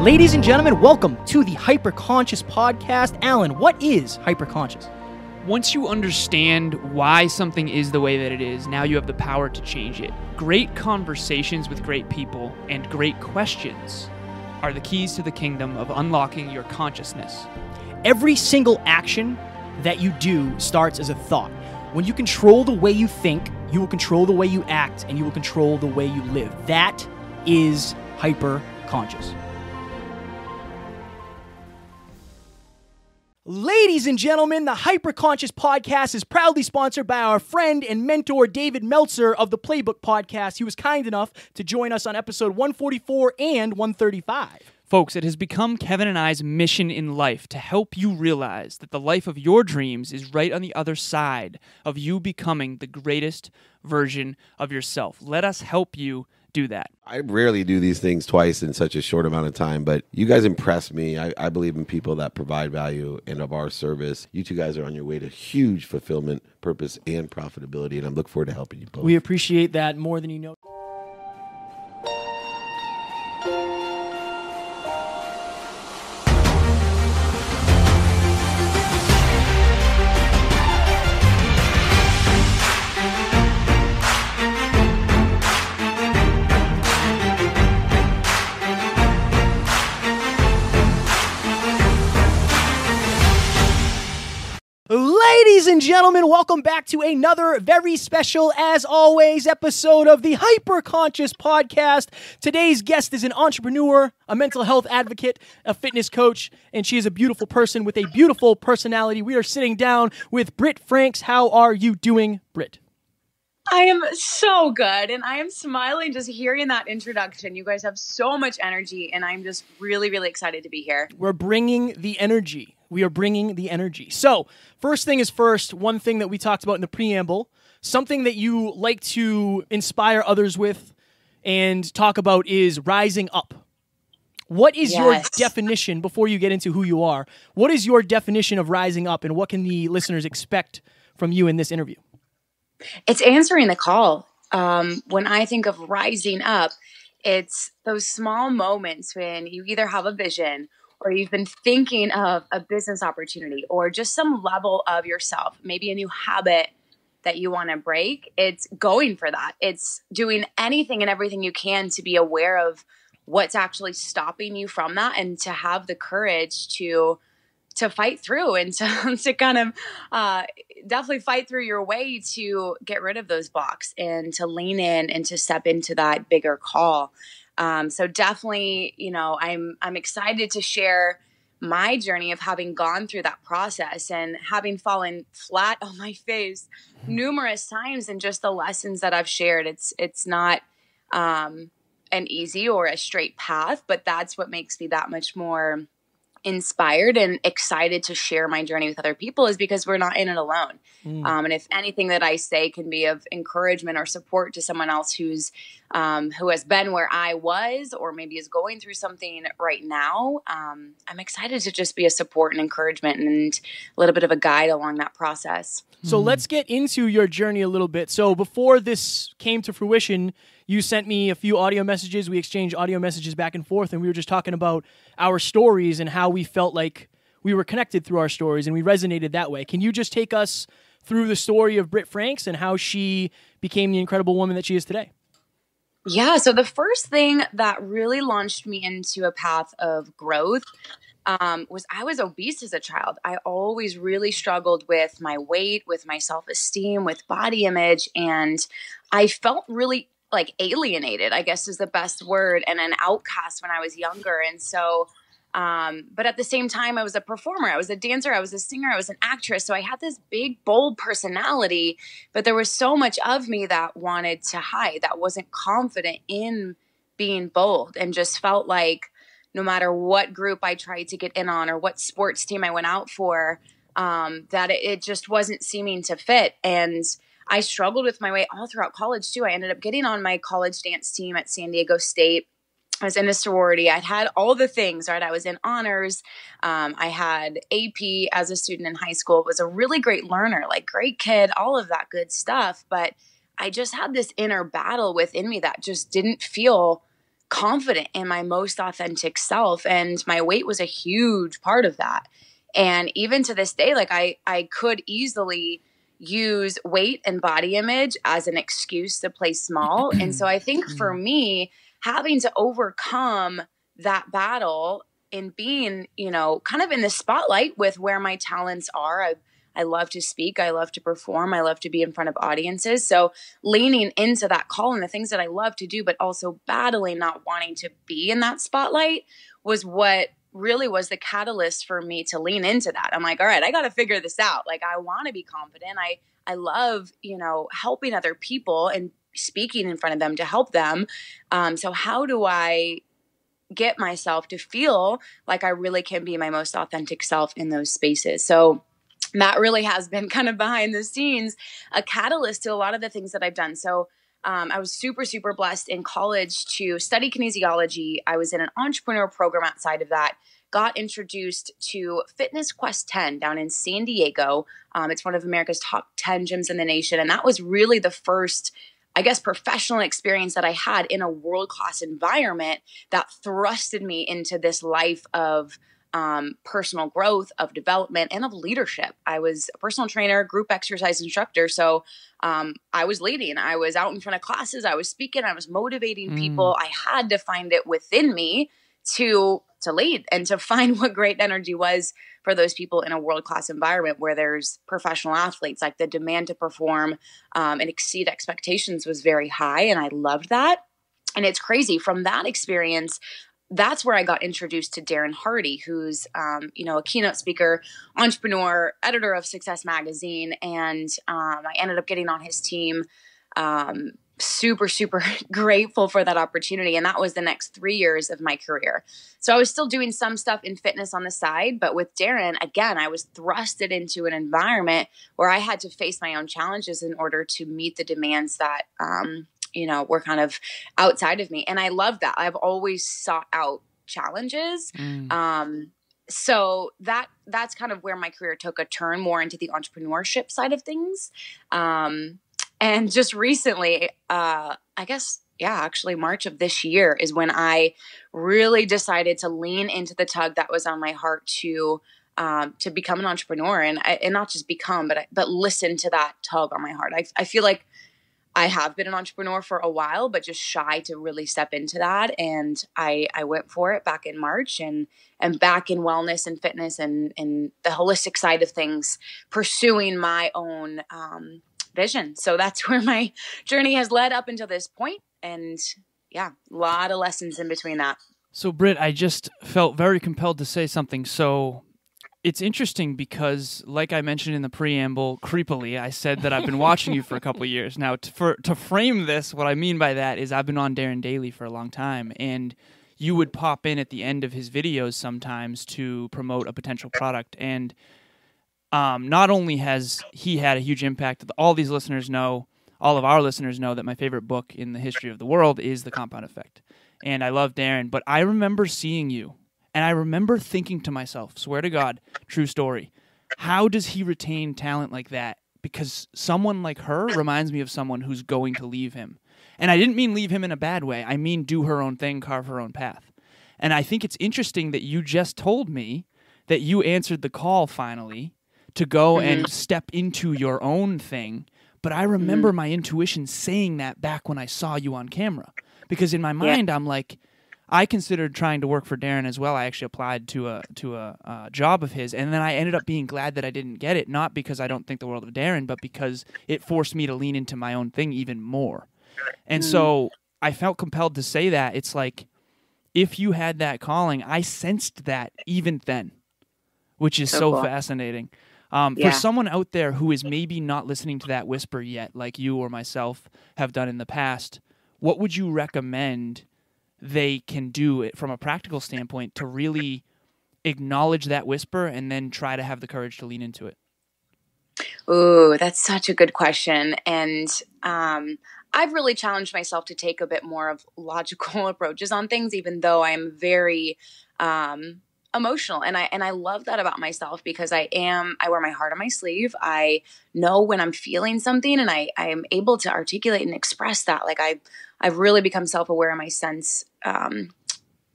Ladies and gentlemen, welcome to the Hyperconscious Podcast. Alan, what is hyperconscious? Once you understand why something is the way that it is, now you have the power to change it. Great conversations with great people and great questions are the keys to the kingdom of unlocking your consciousness. Every single action that you do starts as a thought. When you control the way you think, you will control the way you act, and you will control the way you live. That is hyperconscious. Ladies and gentlemen, the Hyperconscious Podcast is proudly sponsored by our friend and mentor, David Meltzer of the Playbook Podcast. He was kind enough to join us on episode 144 and 135. Folks, it has become Kevin and I's mission in life to help you realize that the life of your dreams is right on the other side of you becoming the greatest version of yourself. Let us help you do that. I rarely do these things twice in such a short amount of time, but you guys impress me. I believe in people that provide value and of our service. You two guys are on your way to huge fulfillment, purpose, and profitability, and I look forward to helping you both. We appreciate that more than you know. Ladies and gentlemen, welcome back to another very special, as always, episode of the Hyperconscious Podcast. Today's guest is an entrepreneur, a mental health advocate, a fitness coach, and she is a beautiful person with a beautiful personality. We are sitting down with Britt Franks. How are you doing, Britt? I am so good, and I am smiling just hearing that introduction. You guys have so much energy, and I'm just really, really excited to be here. We're bringing the energy. We are bringing the energy. So, first thing is first, one thing that we talked about in the preamble, something that you like to inspire others with and talk about is rising up. What is your definition, before you get into who you are, what is your definition of rising up, and what can the listeners expect from you in this interview? It's answering the call. When I think of rising up, it's those small moments when you either have a vision or you've been thinking of a business opportunity or just some level of yourself, maybe a new habit that you want to break. It's going for that. It's doing anything and everything you can to be aware of what's actually stopping you from that and to have the courage to fight through and to kind of definitely fight through your way to get rid of those blocks and to lean in and to step into that bigger call. So definitely, I'm excited to share my journey of having gone through that process and having fallen flat on my face numerous times, and just the lessons that I've shared. It's not an easy or a straight path, but that's what makes me that much more inspired and excited to share my journey with other people, is because we're not in it alone. And if anything that I say can be of encouragement or support to someone else who has been where I was, or maybe is going through something right now, I'm excited to just be a support and encouragement and a little bit of a guide along that process. So let's get into your journey a little bit. So before this came to fruition, you sent me a few audio messages. We exchanged audio messages back and forth, and we were just talking about our stories and how we felt like we were connected through our stories, and we resonated that way. Can you just take us through the story of Britt Franks and how she became the incredible woman that she is today? Yeah, so the first thing that really launched me into a path of growth was I was obese as a child. I always really struggled with my weight, with my self-esteem, with body image, and I felt really like alienated, I guess is the best word, and an outcast when I was younger. And so, but at the same time, I was a performer, I was a dancer, I was a singer, I was an actress. So I had this big, bold personality, but there was so much of me that wanted to hide, that wasn't confident in being bold, and just felt like no matter what group I tried to get in on or what sports team I went out for, that it just wasn't seeming to fit. And I struggled with my weight all throughout college too. I ended up getting on my college dance team at San Diego State. I was in a sorority. I'd had all the things, right? I was in honors. I had AP as a student in high school. Was a really great learner, like great kid, all of that good stuff. But I just had this inner battle within me that just didn't feel confident in my most authentic self. And my weight was a huge part of that. And even to this day, like I could easily use weight and body image as an excuse to play small. And so I think for me, having to overcome that battle in being, kind of in the spotlight with where my talents are. I love to speak. I love to perform. I love to be in front of audiences. So leaning into that call and the things that I love to do, but also battling not wanting to be in that spotlight was what really was the catalyst for me to lean into that. I'm like, all right, I got to figure this out. Like, I want to be confident. I love, helping other people and speaking in front of them to help them. So how do I get myself to feel like I really can be my most authentic self in those spaces? So that really has been kind of behind the scenes, a catalyst to a lot of the things that I've done. So I was super, super blessed in college to study kinesiology. I was in an entrepreneur program outside of that, got introduced to Fitness Quest 10 down in San Diego. It's one of America's top 10 gyms in the nation. And that was really the first, I guess, professional experience that I had in a world-class environment that thrusted me into this life of personal growth, of development, and of leadership. I was a personal trainer, group exercise instructor. So I was leading. I was out in front of classes. I was speaking. I was motivating people. I had to find it within me to lead and to find what great energy was for those people in a world-class environment where there's professional athletes. Like, the demand to perform and exceed expectations was very high, and I loved that. And it's crazy. From that experience, that's where I got introduced to Darren Hardy, who's, a keynote speaker, entrepreneur, editor of Success Magazine. And I ended up getting on his team. Super, super grateful for that opportunity. And that was the next 3 years of my career. So I was still doing some stuff in fitness on the side, but with Darren, again, I was thrusted into an environment where I had to face my own challenges in order to meet the demands that, were kind of outside of me. And I love that. I've always sought out challenges. So that's kind of where my career took a turn more into the entrepreneurship side of things. And just recently, actually March of this year is when I really decided to lean into the tug that was on my heart to become an entrepreneur and not just become, but listen to that tug on my heart. I feel like I have been an entrepreneur for a while, but just shy to really step into that. And I went for it back in March and back in wellness and fitness and the holistic side of things, pursuing my own vision. So that's where my journey has led up until this point. And yeah, a lot of lessons in between that. So Britt, I just felt very compelled to say something. So it's interesting because, like I mentioned in the preamble, creepily, I said that I've been watching you for a couple of years. Now, to frame this, what I mean by that is I've been on Darren daily for a long time, and you would pop in at the end of his videos sometimes to promote a potential product. And not only has he had a huge impact, all these listeners know, all of our listeners know that my favorite book in the history of the world is The Compound Effect. And I love Darren, but I remember seeing you, and I remember thinking to myself, swear to God, true story, how does he retain talent like that? Because someone like her reminds me of someone who's going to leave him. And I didn't mean leave him in a bad way. I mean do her own thing, carve her own path. And I think it's interesting that you just told me that you answered the call finally to go and step into your own thing. But I remember my intuition saying that back when I saw you on camera. Because in my mind, I'm like, I considered trying to work for Darren as well. I actually applied to a job of his, and then I ended up being glad that I didn't get it, not because I don't think the world of Darren, but because it forced me to lean into my own thing even more. And so I felt compelled to say that. It's like, if you had that calling, I sensed that even then, which is so cool. Fascinating. For someone out there who is maybe not listening to that whisper yet, like you or myself have done in the past, what would you recommend they can do it from a practical standpoint to really acknowledge that whisper and then try to have the courage to lean into it? Ooh, that's such a good question. And I've really challenged myself to take a bit more of logical approaches on things, even though I'm very emotional. And I love that about myself because I wear my heart on my sleeve. I know when I'm feeling something, and I am able to articulate and express that. Like I've really become self-aware in my sense,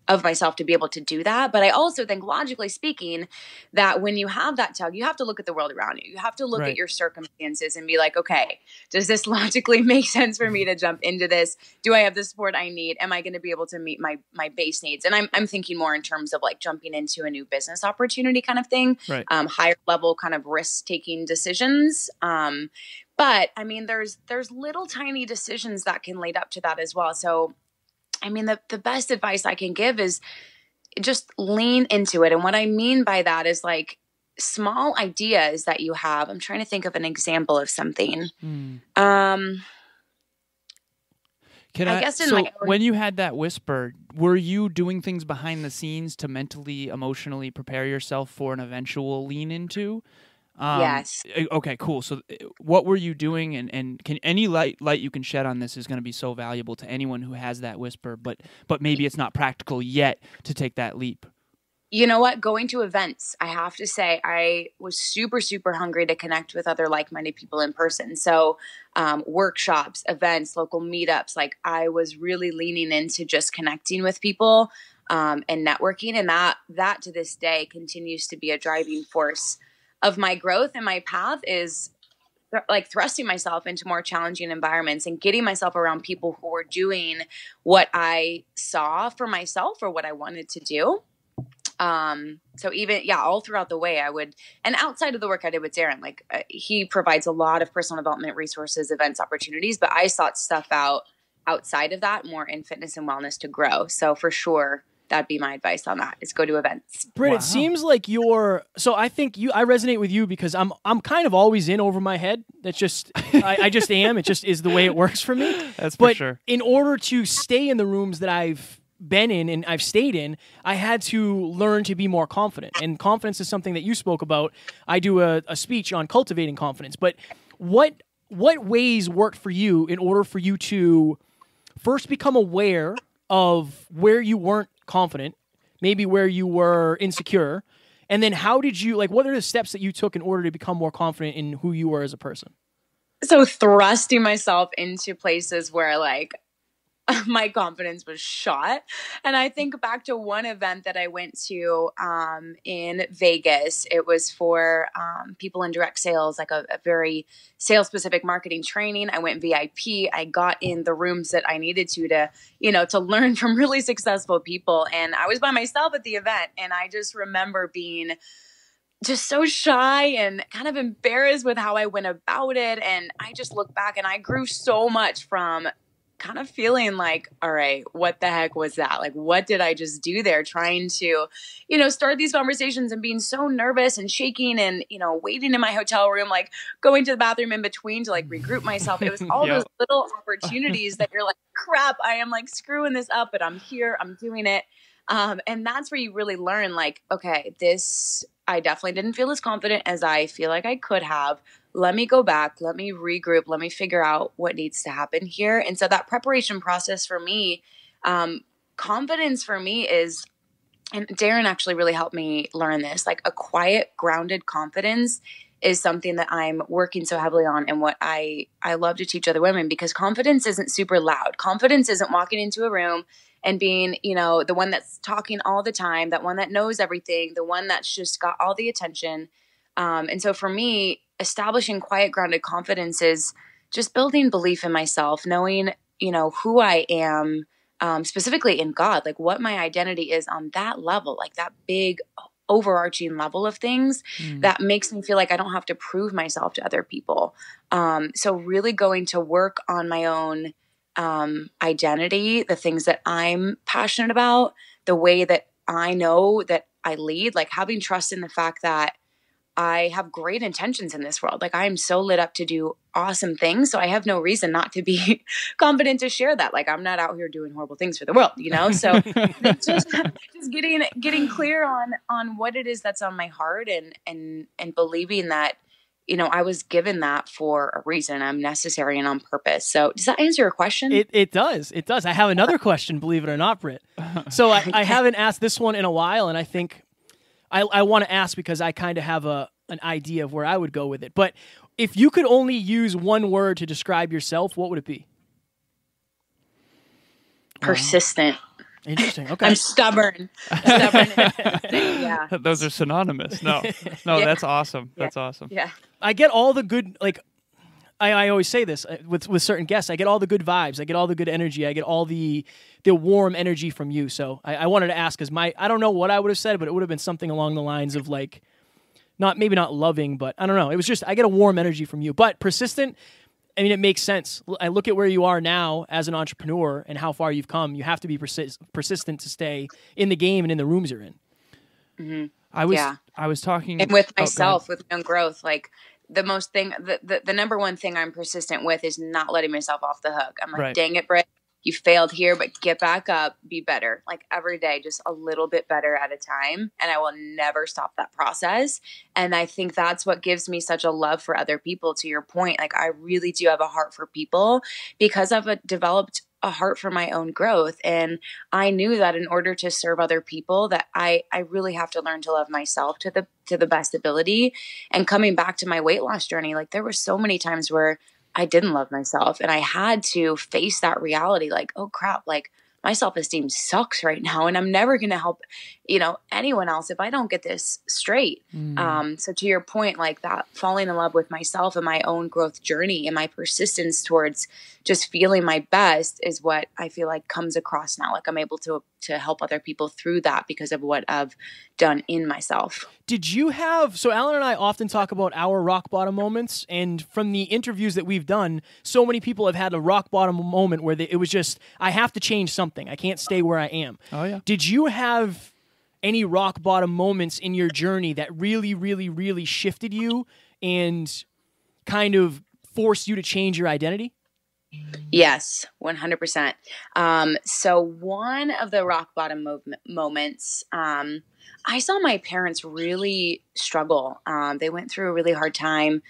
of myself to be able to do that. But I also think, logically speaking, that when you have that tug, you have to look at the world around you. You have to look at your circumstances and be like, okay, does this logically make sense for me to jump into this? Do I have the support I need? Am I going to be able to meet my base needs? And I'm thinking more in terms of like jumping into a new business opportunity kind of thing, higher level kind of risk-taking decisions. But I mean, there's little tiny decisions that can lead up to that as well. So I mean, the best advice I can give is just lean into it. And what I mean by that is like small ideas that you have. I'm trying to think of an example of something. When you had that whisper, were you doing things behind the scenes to mentally, emotionally prepare yourself for an eventual lean into? Yes. Okay, cool. So what were you doing, and can any light you can shed on this is going to be so valuable to anyone who has that whisper, but maybe it's not practical yet to take that leap? You know what? Going to events, I have to say, I was super, super hungry to connect with other like-minded people in person. So workshops, events, local meetups, like I was really leaning into just connecting with people and networking. And that to this day continues to be a driving force of my growth, and my path is like thrusting myself into more challenging environments and getting myself around people who were doing what I saw for myself or what I wanted to do. So even, all throughout the way I would, and outside of the work I did with Darren, like he provides a lot of personal development resources, events, opportunities, but I sought stuff out outside of that, more in fitness and wellness to grow. So for sure, that'd be my advice on that, is go to events. Britt, It seems like so I think I resonate with you because I'm kind of always in over my head. That's just, I just am. It just is the way it works for me. That's for sure. In order to stay in the rooms that I've been in and I've stayed in, I had to learn to be more confident. And confidence is something that you spoke about. I do a speech on cultivating confidence. But what ways worked for you in order for you to first become aware of where you weren't confident, maybe where you were insecure, and then how did you, like, what are the steps that you took in order to become more confident in who you were as a person? So thrusting myself into places where like my confidence was shot. And I think back to one event that I went to in Vegas. It was for people in direct sales, like a very sales-specific marketing training. I went VIP. I got in the rooms that I needed to learn from really successful people. And I was by myself at the event. And I just remember being just so shy and kind of embarrassed with how I went about it. And I just look back and I grew so much from kind of feeling like, all right, what the heck was that? Like, what did I just do there? Trying to, start these conversations and being so nervous and shaking and, waiting in my hotel room, like going to the bathroom in between to like regroup myself. It was all those little opportunities that you're like, crap, I am like screwing this up, but I'm here, I'm doing it. And that's where you really learn like, okay, I definitely didn't feel as confident as I feel like I could have. Let me go back, let me regroup, let me figure out what needs to happen here. And so that preparation process for me, confidence for me is, and Darren actually really helped me learn this, like a quiet, grounded confidence is something that I'm working so heavily on, and what I love to teach other women, because confidence isn't super loud. Confidence isn't walking into a room and being, the one that's talking all the time, that one that knows everything, the one that's just got all the attention. And so for me, establishing quiet, grounded confidence is just building belief in myself, knowing, who I am, specifically in God, like what my identity is on that level, like that big overarching level of things that makes me feel like I don't have to prove myself to other people. So really going to work on my own identity, the things that I'm passionate about, the way that I know that I lead, like having trust in the fact that I have great intentions in this world. Like I am so lit up to do awesome things. So I have no reason not to be confident to share that. Like I'm not out here doing horrible things for the world, So it's just getting clear on what it is that's on my heart and believing that, I was given that for a reason. I'm necessary and on purpose. So does that answer your question? It does. It does. I have another question, believe it or not, Britt. So I haven't asked this one in a while, and I think I want to ask because I kind of have an idea of where I would go with it. But if you could only use one word to describe yourself, what would it be? Persistent. Interesting. Okay. I'm stubborn. Stubborn and persistent. Yeah. Those are synonymous. No, Yeah. That's awesome. Yeah. That's awesome. Yeah. I get all the good, like, I always say this with certain guests. I get all the good vibes. I get all the good energy. I get all the warm energy from you. So I wanted to ask, because I don't know what I would have said, but it would have been something along the lines of like, maybe not loving, but I don't know. It was just, I get a warm energy from you. But persistent, I mean, it makes sense. I look at where you are now as an entrepreneur and how far you've come. You have to be persistent to stay in the game and in the rooms you're in. Mm-hmm. I was talking. And with myself, with my own growth, like, the number one thing I'm persistent with is not letting myself off the hook. I'm like, Right. Dang it, Britt, you failed here, but get back up, be better. Like every day, just a little bit better at a time. And I will never stop that process. And I think that's what gives me such a love for other people. To your point, like I really do have a heart for people because I've developed a heart for my own growth. And I knew that in order to serve other people, that I really have to learn to love myself to the best ability. And coming back to my weight loss journey, like there were so many times where I didn't love myself and I had to face that reality. Like, oh crap, like my self-esteem sucks right now. And I'm never going to help, anyone else if I don't get this straight. So to your point, like that falling in love with myself and my own growth journey and my persistence towards just feeling my best is what I feel like comes across now. Like I'm able to help other people through that because of what I've done in myself. Did you have, so Alan and I often talk about our rock bottom moments, and from the interviews that we've done, so many people have had a rock bottom moment where it was just, I have to change something. I can't stay where I am. Oh yeah. Did you have any rock bottom moments in your journey that really, really, really shifted you and kind of forced you to change your identity? Yes, 100%. So one of the rock bottom moments, I saw my parents really struggle. They went through a really hard time.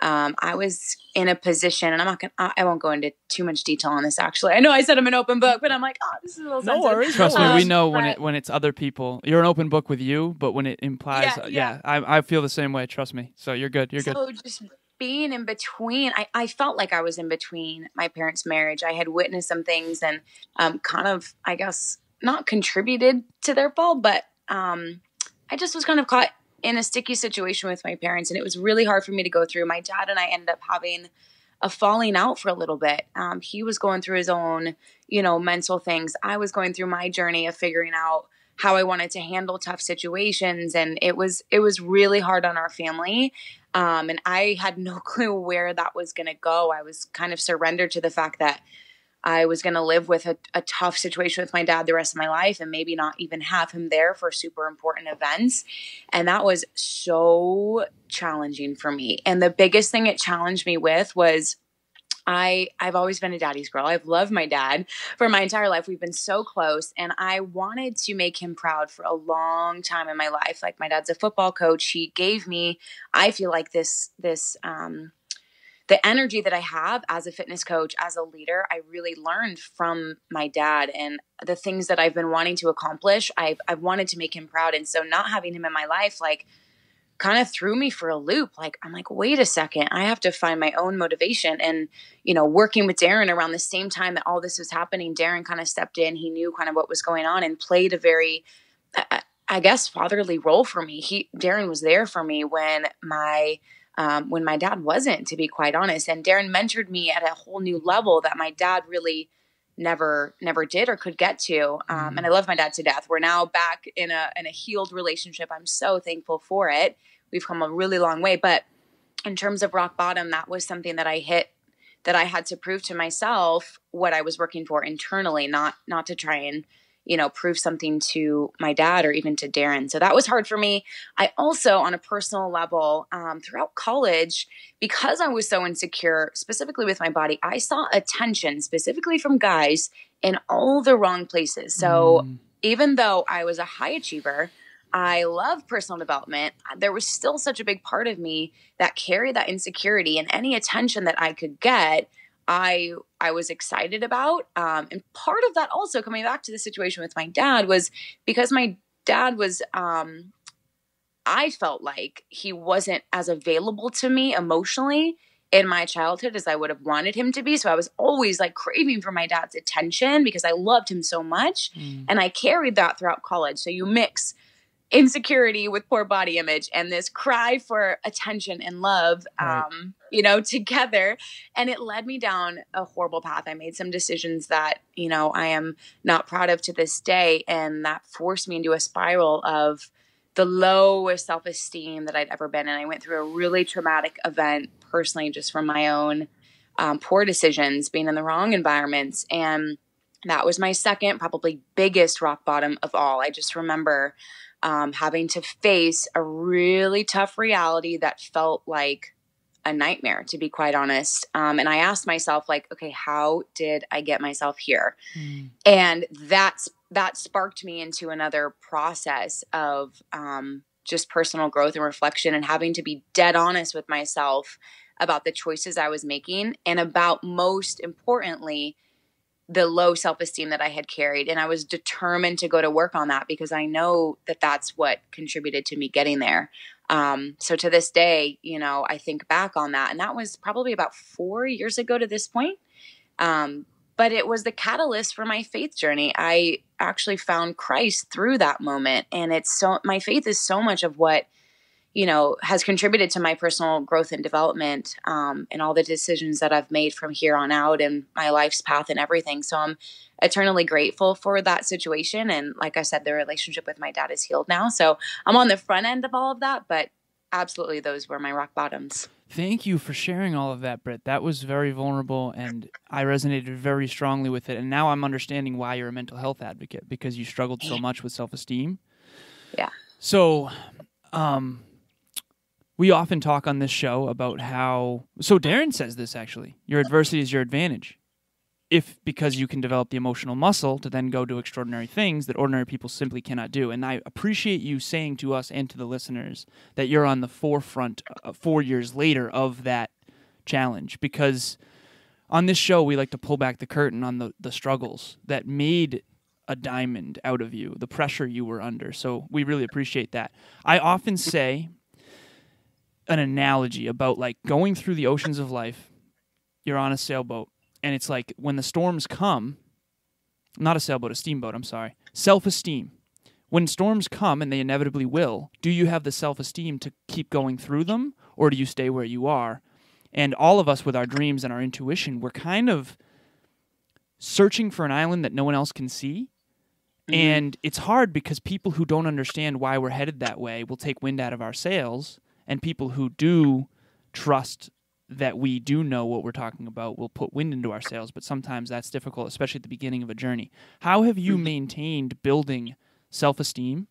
I was in a position, and I won't go into too much detail on this. Actually, I know I said I'm an open book, but I'm like, this is a little sensitive. worries. Trust me, we know but- when it's other people. You're an open book with you, but when it implies, Yeah. I feel the same way. Trust me. So you're good. You're good. So just being in between, I felt like I was in between my parents' marriage. I had witnessed some things and kind of, I guess, not contributed to their fall, but I just was kind of caught in a sticky situation with my parents, and it was really hard for me to go through. My dad and I ended up having a falling out for a little bit. He was going through his own, mental things. I was going through my journey of figuring out how I wanted to handle tough situations, and it was really hard on our family. And I had no clue where that was going to go. I was kind of surrendered to the fact that I was going to live with a tough situation with my dad the rest of my life and maybe not even have him there for super important events. And that was so challenging for me. And the biggest thing it challenged me with was I've always been a daddy's girl. I've loved my dad for my entire life. We've been so close, and I wanted to make him proud for a long time in my life. Like, my dad's a football coach. He gave me, I feel like this the energy that I have as a fitness coach, as a leader, I really learned from my dad, and the things that I've been wanting to accomplish, I've wanted to make him proud. And so not having him in my life, like, kind of threw me for a loop. Like, I'm like, wait a second, I have to find my own motivation. And, working with Darren around the same time that all this was happening, Darren kind of stepped in. He knew kind of what was going on and played a very, I guess, fatherly role for me. Darren was there for me when my dad wasn't, to be quite honest. And Darren mentored me at a whole new level that my dad really never did or could get to. And I love my dad to death. We're now back in a healed relationship. I'm so thankful for it. We've come a really long way. But in terms of rock bottom, that was something that I hit, that I had to prove to myself what I was working for internally, not to try and, prove something to my dad or even to Darren. So that was hard for me. I also, on a personal level, throughout college, because I was so insecure, specifically with my body, I saw attention specifically from guys in all the wrong places. So even though I was a high achiever, I love personal development, there was still such a big part of me that carried that insecurity, and any attention that I could get, I was excited about. And part of that also, coming back to the situation with my dad, was because my dad was I felt like he wasn't as available to me emotionally in my childhood as I would have wanted him to be. So I was always like craving for my dad's attention because I loved him so much. And I carried that throughout college. So you mix insecurity with poor body image and this cry for attention and love, you know, together. And it led me down a horrible path. I made some decisions that, you know, I am not proud of to this day. And that forced me into a spiral of the lowest self-esteem that I'd ever been in. I went through a really traumatic event personally, just from my own poor decisions, being in the wrong environments. And that was my second, probably biggest rock bottom of all. I just remember having to face a really tough reality that felt like a nightmare, to be quite honest. And I asked myself, like, okay, how did I get myself here? And that sparked me into another process of just personal growth and reflection, and having to be dead honest with myself about the choices I was making, and about, most importantly, the low self-esteem that I had carried. And I was determined to go to work on that because I know that that's what contributed to me getting there. So to this day, you know, I think back on that, and that was probably about 4 years ago to this point. But it was the catalyst for my faith journey. I actually found Christ through that moment. And my faith is so much of what, you know, has contributed to my personal growth and development, and all the decisions that I've made from here on out, and my life's path and everything. So I'm eternally grateful for that situation. And like I said, the relationship with my dad is healed now. So I'm on the front end of all of that, but absolutely those were my rock bottoms. Thank you for sharing all of that, Britt. That was very vulnerable, and I resonated very strongly with it. And now I'm understanding why you're a mental health advocate, because you struggled so much with self-esteem. Yeah. So, we often talk on this show about how... So Darren says this, actually. Your adversity is your advantage. Because you can develop the emotional muscle to then go do extraordinary things that ordinary people simply cannot do. And I appreciate you saying to us and to the listeners that you're on the forefront 4 years later of that challenge. Because on this show, we like to pull back the curtain on the struggles that made a diamond out of you, the pressure you were under. So we really appreciate that. I often say an analogy about like going through the oceans of life. You're on a sailboat. And it's like when the storms come, not a sailboat, a steamboat, I'm sorry, self-esteem. When storms come, and they inevitably will, do you have the self-esteem to keep going through them, or do you stay where you are? And all of us with our dreams and our intuition, we're kind of searching for an island that no one else can see. And it's hard because people who don't understand why we're headed that way will take wind out of our sails, and people who do trust that we do know what we're talking about will put wind into our sails, but sometimes that's difficult, especially at the beginning of a journey. How have you maintained building self-esteem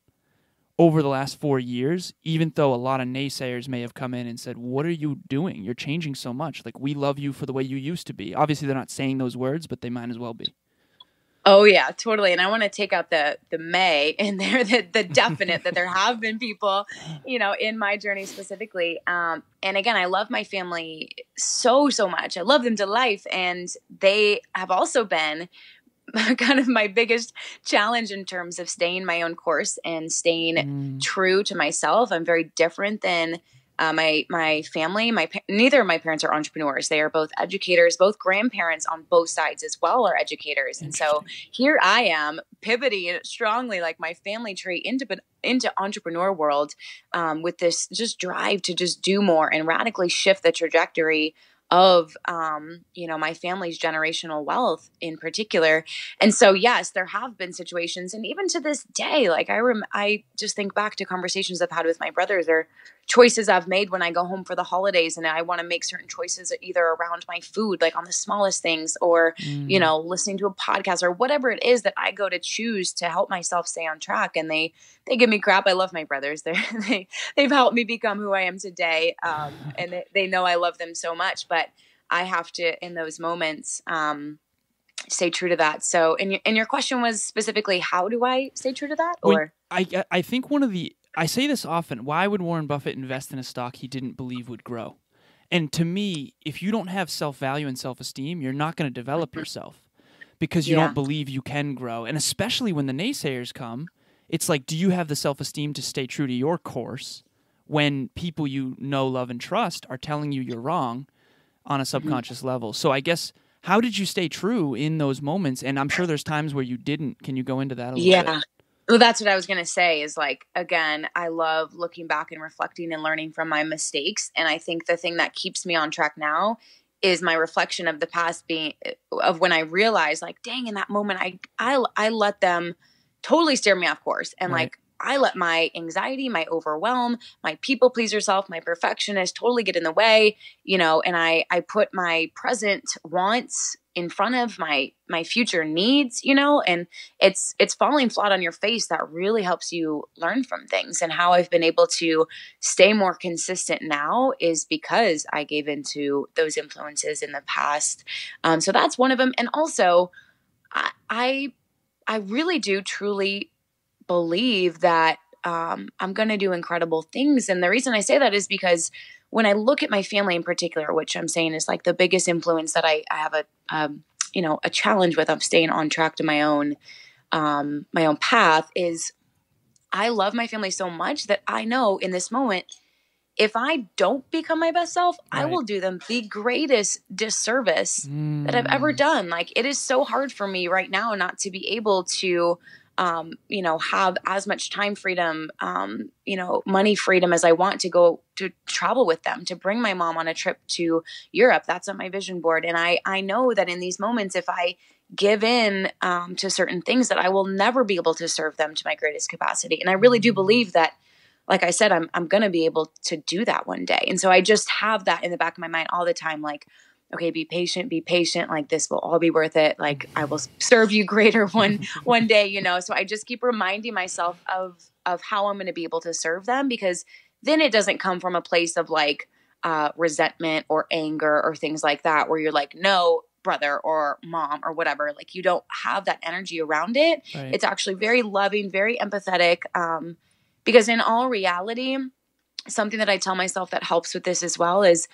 over the last 4 years, even though a lot of naysayers may have come in and said, what are you doing? You're changing so much. Like, we love you for the way you used to be. Obviously, they're not saying those words, but they might as well be. Oh, yeah, totally. And I want to take out the may in there, the definite, that there have been people, you know, in my journey specifically. And again, I love my family so much. I love them to life. And they have also been kind of my biggest challenge in terms of staying my own course and staying true to myself. I'm very different than my family. Neither of my parents are entrepreneurs. They are both educators. Both grandparents on both sides as well are educators. And so here I am pivoting strongly, like my family tree, into entrepreneur world, with this just drive to just do more and radically shift the trajectory of, you know, my family's generational wealth in particular. And so, yes, there have been situations, and even to this day, like I just think back to conversations I've had with my brothers, or choices I've made when I go home for the holidays and I want to make certain choices either around my food, like on the smallest things, or, you know, listening to a podcast or whatever it is that I go to choose to help myself stay on track. And they give me crap. I love my brothers. They've helped me become who I am today. And they know I love them so much, but I have to, in those moments, stay true to that. So, and your question was specifically, how do I stay true to that? Or I think I say this often. Why would Warren Buffett invest in a stock he didn't believe would grow? And to me, if you don't have self-value and self-esteem, you're not going to develop yourself because you don't believe you can grow. And especially when the naysayers come it's like, do you have the self-esteem to stay true to your course when people you know, love, and trust are telling you you're wrong on a subconscious level? So I guess, how did you stay true in those moments? And I'm sure there's times where you didn't. Can you go into that a little bit? Well, that's what I was going to say is like, again, I love looking back and reflecting and learning from my mistakes. And I think the thing that keeps me on track now is my reflection of the past being of when I realized like, dang, in that moment, I let them totally steer me off course. And like, I let my anxiety, my overwhelm, my people pleaser self, my perfectionist totally get in the way, you know, and I put my present wants in front of my future needs, you know, and it's falling flat on your face that really helps you learn from things. And how I've been able to stay more consistent now is because I gave into those influences in the past. So that's one of them. And also I really do truly believe that I'm going to do incredible things. And the reason I say that is because when I look at my family in particular, which I'm saying is like the biggest influence that I have a challenge with, I'm staying on track to my own path, is I love my family so much that I know in this moment, if I don't become my best self, I will do them the greatest disservice that I've ever done. Like, it is so hard for me right now not to be able to have as much time freedom, money freedom as I want to go to travel with them, to bring my mom on a trip to Europe. That's on my vision board. And I know that in these moments, if I give in to certain things, that I will never be able to serve them to my greatest capacity. And I really do believe that, like I said, I'm going to be able to do that one day. And so I just have that in the back of my mind all the time. Like, okay, be patient. Like, this will all be worth it. Like, I will serve you greater one day, you know? So I just keep reminding myself of how I'm going to be able to serve them, because then it doesn't come from a place of like resentment or anger or things like that, where you're like, no, brother or mom or whatever. Like, you don't have that energy around it. Right. It's actually very loving, very empathetic. Because in all reality, something that I tell myself that helps with this as well is,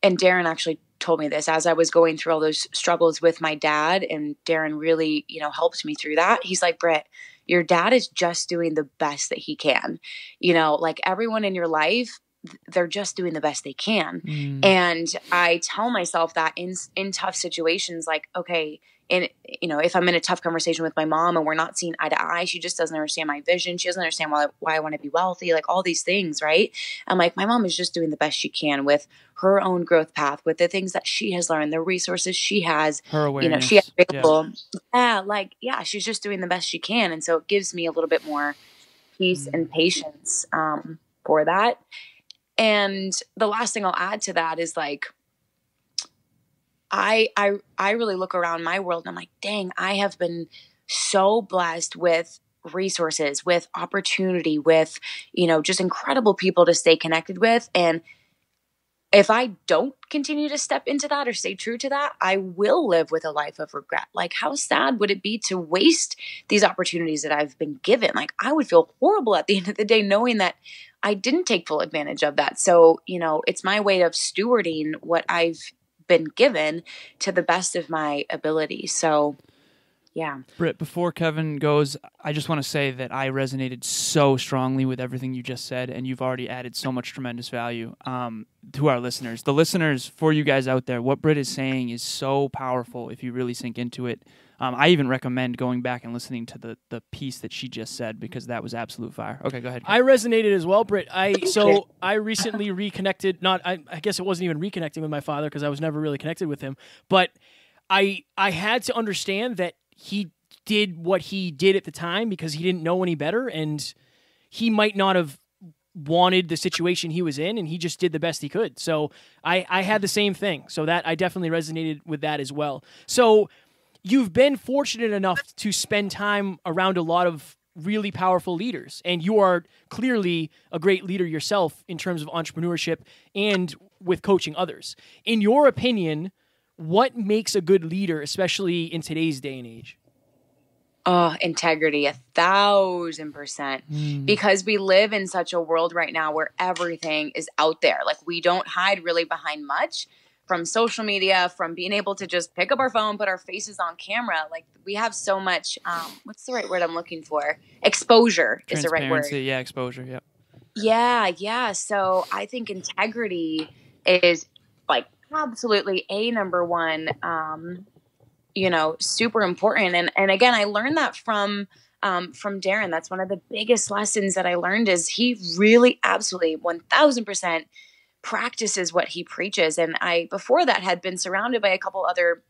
and Darren actually told me this as I was going through all those struggles with my dad, and Darren really, helped me through that. He's like, Britt, your dad is just doing the best that he can. Like everyone in your life, they're just doing the best they can. And I tell myself that in tough situations, like, okay, and if I'm in a tough conversation with my mom and we're not seeing eye to eye, she just doesn't understand my vision. She doesn't understand why I want to be wealthy, like all these things, right? I'm like, my mom is just doing the best she can with her own growth path, with the things that she has learned, the resources she has, her awareness. She has available. Yeah, she's just doing the best she can. And so it gives me a little bit more peace and patience for that. And the last thing I'll add to that is like, I really look around my world and I'm like, dang, I have been so blessed with resources, with opportunity, with, just incredible people to stay connected with. And if I don't continue to step into that or stay true to that, I will live with a life of regret. Like, how sad would it be to waste these opportunities that I've been given? Like, I would feel horrible at the end of the day knowing that I didn't take full advantage of that. So, it's my way of stewarding what I've been given to the best of my ability. So, yeah. Britt, before Kevin goes, I just want to say that I resonated so strongly with everything you just said, and you've already added so much tremendous value to our listeners. The listeners, for you guys out there, what Britt is saying is so powerful if you really sink into it. I even recommend going back and listening to the piece that she just said, because that was absolute fire. Okay, go ahead. I resonated as well, Britt. I recently reconnected. I guess it wasn't even reconnecting with my father, because I was never really connected with him. But I had to understand that he did what he did at the time because he didn't know any better, and he might not have wanted the situation he was in, and he just did the best he could. So I had the same thing. So that I definitely resonated with that as well. So you've been fortunate enough to spend time around a lot of really powerful leaders, and you are clearly a great leader yourself in terms of entrepreneurship and with coaching others. In your opinion, what makes a good leader, especially in today's day and age? Integrity, 1,000%. Because we live in such a world right now where everything is out there. Like, we don't hide really behind much, from social media, from being able to just pick up our phone, put our faces on camera. Like we have so much, what's the right word I'm looking for? Exposure is the right word. Transparency, yeah, exposure, yeah. Yeah. So I think integrity is like absolutely number one, super important. And again, I learned that from Darren. That's one of the biggest lessons that I learned is he really absolutely 1000% practices what he preaches. And I, before that, had been surrounded by a couple other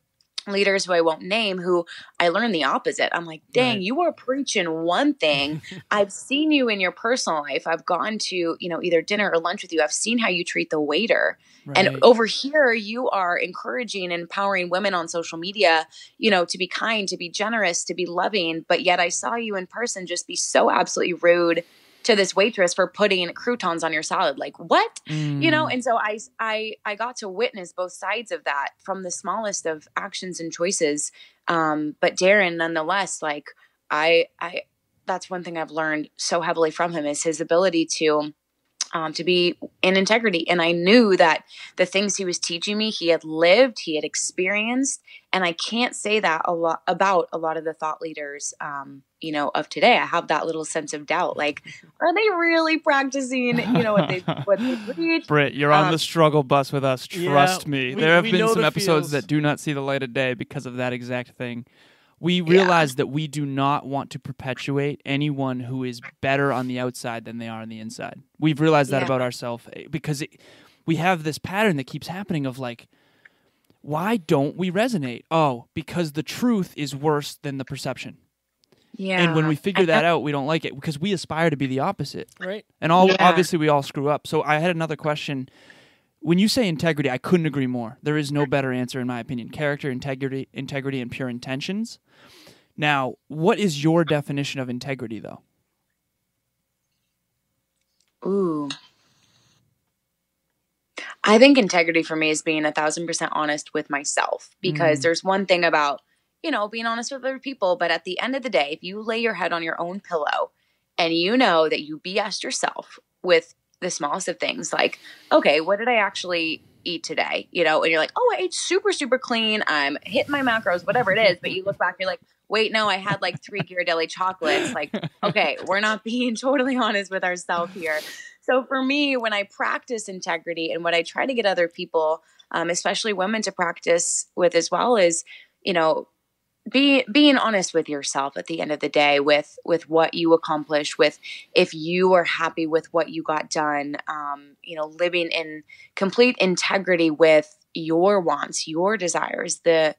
leaders who I won't name, who I learned the opposite. I'm like, dang, you are preaching one thing. I've seen you in your personal life. I've gone to, either dinner or lunch with you. I've seen how you treat the waiter. Right. And over here, you are encouraging and empowering women on social media, to be kind, to be generous, to be loving. But yet I saw you in person just be so absolutely rude to this waitress for putting croutons on your salad. Like what? And so I got to witness both sides of that from the smallest of actions and choices. But Darren, nonetheless, like I that's one thing I've learned so heavily from him is his ability to be in integrity. And I knew that the things he was teaching me, he had lived, he had experienced. And I can't say that about a lot of the thought leaders, of today. I have that little sense of doubt. Like, are they really practicing, what they preach? Britt, you're on the struggle bus with us. Trust me. There have been some episodes that do not see the light of day because of that exact thing. We realize that we do not want to perpetuate anyone who is better on the outside than they are on the inside. We've realized that about ourselves because we have this pattern that keeps happening of like, why don't we resonate? Oh, because the truth is worse than the perception. Yeah. And when we figure that out, we don't like it because we aspire to be the opposite. Right. And obviously we all screw up. So I had another question. When you say integrity, I couldn't agree more. There is no better answer in my opinion. Character, integrity, and pure intentions. Now, what is your definition of integrity, though? Ooh. I think integrity for me is being 1,000% honest with myself because there's one thing about, being honest with other people. But at the end of the day, if you lay your head on your own pillow and you know that you BS'd yourself with the smallest of things, like, okay, what did I actually eat today? And you're like, oh, I ate super, super clean. I'm hitting my macros, whatever it is. But you look back, you're like, wait, no, I had like 3 Ghirardelli chocolates. Like, okay, we're not being totally honest with ourselves here. So for me, when I practice integrity and what I try to get other people, especially women, to practice with as well is, being honest with yourself at the end of the day with what you accomplish, with if you are happy with what you got done, living in complete integrity with your wants, your desires, the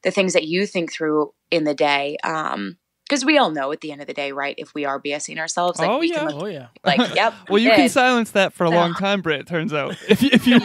things that you think through in the day. Because we all know at the end of the day, right? If we are BSing ourselves, like like, yep. Well, you can silence that for a long time, Britt. It turns out, if you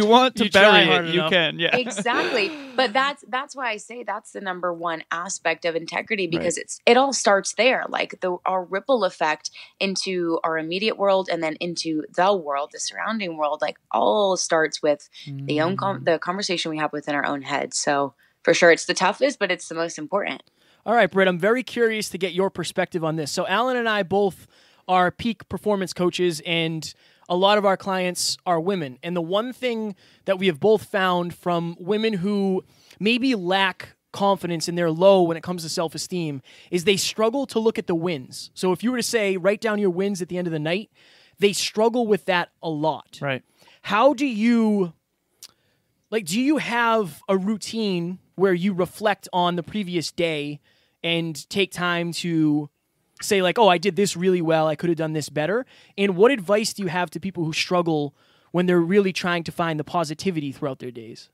want to bury it, you can. Yeah, exactly. But that's why I say that's the number one aspect of integrity because it all starts there. Like our ripple effect into our immediate world and then into the world, the surrounding world. Like all starts with the conversation we have within our own head. So for sure, it's the toughest, but it's the most important. All right, Britt, I'm very curious to get your perspective on this. So Alan and I both are peak performance coaches, and a lot of our clients are women. And the one thing that we have both found from women who maybe lack confidence and they're low when it comes to self-esteem is they struggle to look at the wins. So if you were to say, write down your wins at the end of the night, they struggle with that a lot. Right. How do you have a routine where you reflect on the previous day and take time to say like, oh, I did this really well, I could have done this better? And what advice do you have to people who struggle when they're really trying to find the positivity throughout their days?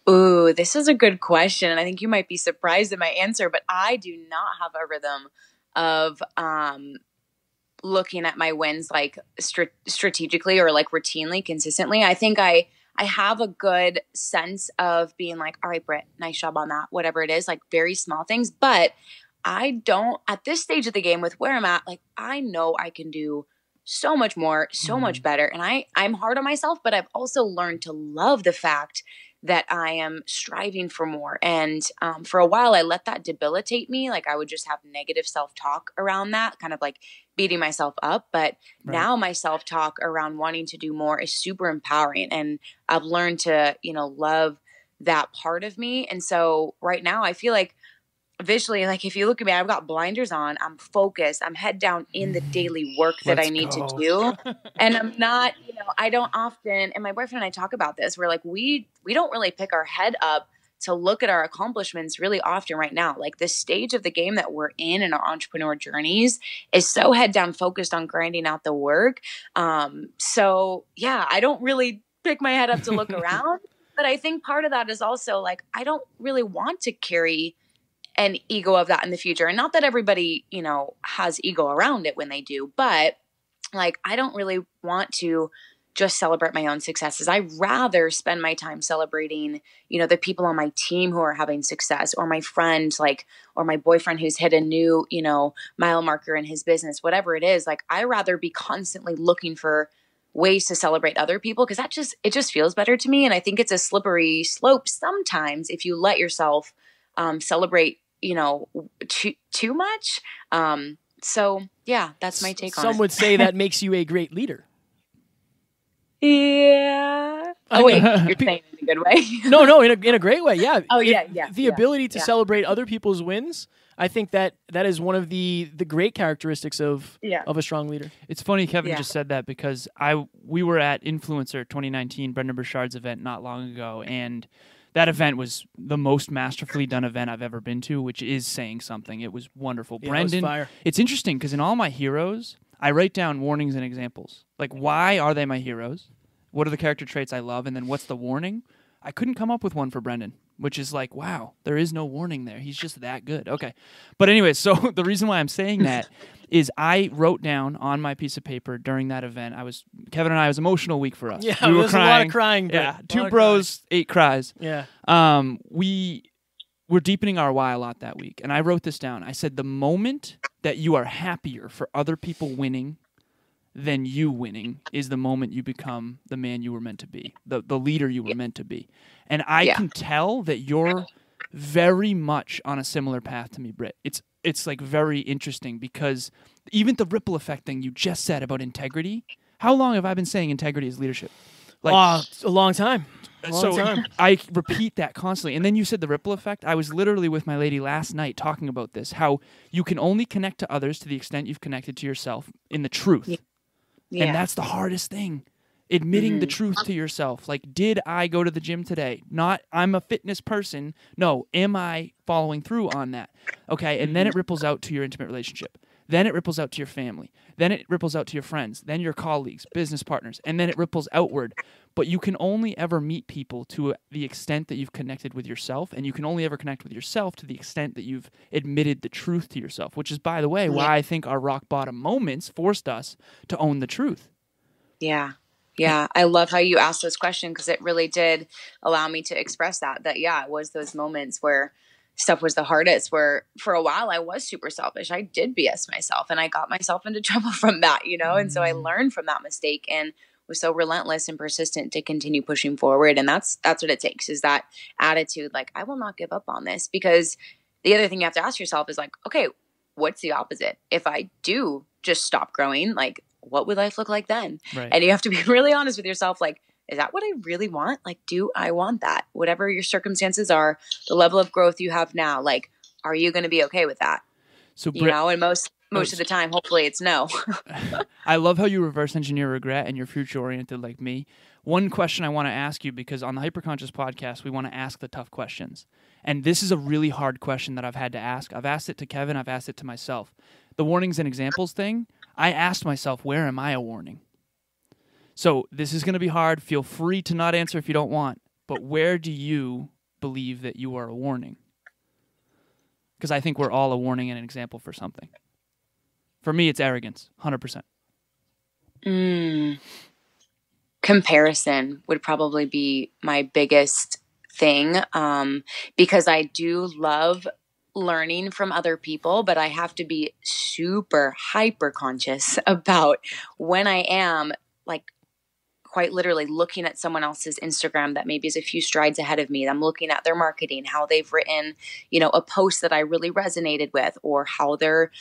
Ooh, this is a good question. And I think you might be surprised at my answer, but I do not have a rhythm of looking at my wins like strategically or like routinely, consistently. I think I have a good sense of being like, all right, Britt, nice job on that, whatever it is, like very small things. But I don't, at this stage of the game with where I'm at, like I know I can do so much more, so much better. And I'm hard on myself, but I've also learned to love the fact that I am striving for more. And for a while, I let that debilitate me. Like I would just have negative self-talk around that, kind of like beating myself up, but Right. now my self-talk around wanting to do more is super empowering. And I've learned to, love that part of me. And so right now I feel like visually, like if you look at me, I've got blinders on, I'm focused, I'm head down in the daily work that I need to do. And I'm not, I don't often, and my boyfriend and I talk about this, we're like, we don't really pick our head up to look at our accomplishments really often right now. Like the stage of the game that we're in our entrepreneur journeys is so head down focused on grinding out the work. So yeah, I don't really pick my head up to look around, but I think part of that is also like, I don't really want to carry an ego of that in the future. And not that everybody, has ego around it when they do, but like, I don't really want to just celebrate my own successes. I rather spend my time celebrating, the people on my team who are having success, or my friend, or my boyfriend who's hit a new, mile marker in his business, whatever it is. Like, I rather be constantly looking for ways to celebrate other people, because it just feels better to me. And I think it's a slippery slope sometimes if you let yourself celebrate, too much. So yeah, that's my take on it. Some would say that makes you a great leader. Yeah. Oh wait, you're saying it in a good way. No, in a great way. Yeah. Oh yeah. The ability to celebrate other people's wins. I think that is one of the great characteristics of a strong leader. It's funny Kevin just said that, because we were at Influencer 2019, Brendan Burchard's event not long ago, and that event was the most masterfully done event I've ever been to, which is saying something. It was wonderful. Yeah, Brendan, it was fire. It's interesting because in all my heroes, I write down warnings and examples. Like, why are they my heroes? What are the character traits I love? And then what's the warning? I couldn't come up with one for Brendan, which is like, wow, there is no warning there. He's just that good. Okay. But anyway, so the reason why I'm saying that is I wrote down on my piece of paper during that event, Kevin and I, it was an emotional week for us. Yeah, we were there's crying. a lot of crying. Yeah, 2 bros, 8 cries. Yeah. We were deepening our why a lot that week. And I wrote this down. I said, the moment that you are happier for other people winning than you winning is the moment you become the man you were meant to be, the leader you were meant to be. And I can tell that you're very much on a similar path to me, Britt. It's like very interesting, because even the ripple effect thing you just said about integrity, how long have I been saying integrity is leadership? Like, a long time. I repeat that constantly. And then you said the ripple effect. I was literally with my lady last night talking about this, how you can only connect to others to the extent you've connected to yourself in the truth. Yeah. And that's the hardest thing. Admitting the truth to yourself. Like, did I go to the gym today? Not, I'm a fitness person. No, am I following through on that? Okay, and then it ripples out to your intimate relationship. Then it ripples out to your family. Then it ripples out to your friends. Then your colleagues, business partners. And then it ripples outward. But you can only ever meet people to the extent that you've connected with yourself. And you can only ever connect with yourself to the extent that you've admitted the truth to yourself. Which is, by the way, why I think our rock bottom moments forced us to own the truth. Yeah. Yeah, I love how you asked this question, because it really did allow me to express that it was those moments where stuff was the hardest, where for a while I was super selfish. I did BS myself, and I got myself into trouble from that, and so I learned from that mistake and was so relentless and persistent to continue pushing forward. And that's what it takes, is that attitude, like, I will not give up on this. Because the other thing you have to ask yourself is like, okay, what's the opposite? If I do just stop growing, like, what would life look like then? Right. And you have to be really honest with yourself. Like, is that what I really want? Like, do I want that? Whatever your circumstances are, the level of growth you have now, like, are you going to be okay with that? So, and most of the time, hopefully it's no. I love how you reverse engineer regret and you're future oriented like me. One question I want to ask you, because on the Hyperconscious podcast, we want to ask the tough questions. And this is a really hard question that I've had to ask. I've asked it to Kevin. I've asked it to myself. The warnings and examples thing, I asked myself, where am I a warning? So this is going to be hard. Feel free to not answer if you don't want. But where do you believe that you are a warning? Because I think we're all a warning and an example for something. For me, it's arrogance, 100%. Comparison would probably be my biggest thing, because I do love learning from other people, but I have to be super hyper conscious about when I am like quite literally looking at someone else's Instagram that maybe is a few strides ahead of me. I'm looking at their marketing, how they've written, a post that I really resonated with, or how they're,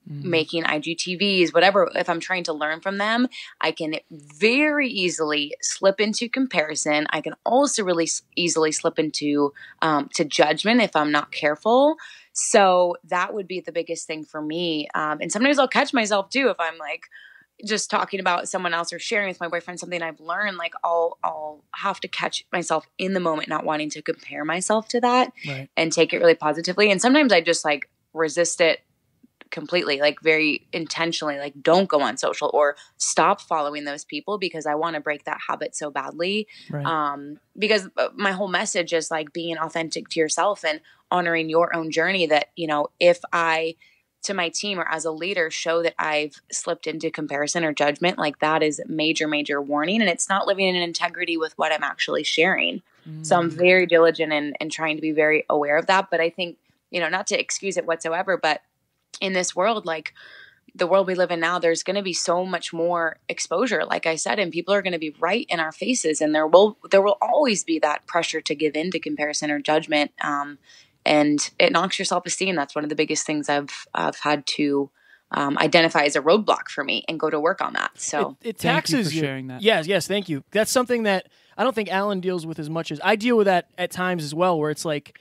making IGTVs, whatever. If I'm trying to learn from them, I can very easily slip into comparison. I can also really easily slip into to judgment if I'm not careful. So that would be the biggest thing for me. And sometimes I'll catch myself too if I'm like just talking about someone else or sharing with my boyfriend something I've learned. Like I'll have to catch myself in the moment, not wanting to compare myself to that, Right. and take it really positively. And sometimes I just like resist it completely, like very intentionally, like don't go on social or stop following those people because I want to break that habit so badly. Right. Because my whole message is like being authentic to yourself and honoring your own journey, that, if I, to my team or as a leader, show that I've slipped into comparison or judgment, like that is major, major warning. And it's not living in integrity with what I'm actually sharing. So I'm very diligent in trying to be very aware of that. But I think, not to excuse it whatsoever, but in this world, like the world we live in now, there's going to be so much more exposure, like I said, and people are going to be right in our faces. And there will always be that pressure to give in to comparison or judgment. And it knocks your self-esteem. That's one of the biggest things I've had to identify as a roadblock for me and go to work on that. So it Thank you taxes for sharing that. Yes, thank you. That's something that I don't think Alan deals with as much as I deal with that at times as well, where it's like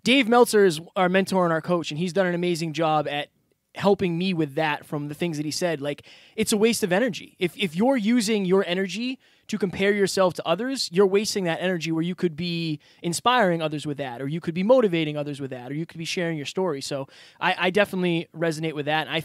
Dave Meltzer is our mentor and our coach, and he's done an amazing job at helping me with that from the things that he said. Like, it's a waste of energy. If you're using your energy to compare yourself to others, you're wasting that energy where you could be inspiring others with that, or you could be motivating others with that, or you could be sharing your story. So I definitely resonate with that. And I